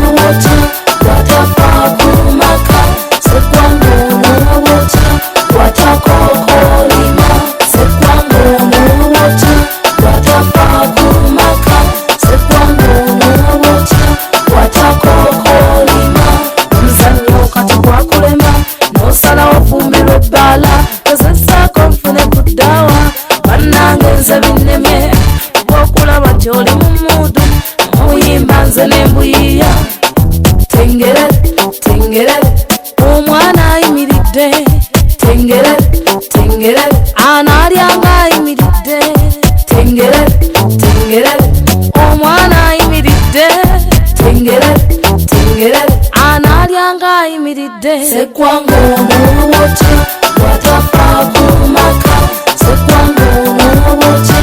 n'ubuta bwatafa kumaka sekwangu n'ubuta bwatakokolima sekwangu n'ubuta bwatafa kumaka sekwangu n'ubuta bwatakokolima omuzannyo kati gwakulema n'osalawo fumbirwa ebbala kozesako nfune ku ddaawa bannange nze binnemye bw'okulaba gy'oli mu mmuudu muyimba nze n'embuyiya tengerere tengerere omwana ayimiridde tengerere tengerere anaalyanga ayimiridde tengerere tengerere omwana ayimiridde tengerere tengerere anaalyanga ayimiridde sekwangu n'ubuta bwatafa kumaka sekwangu n'ubuta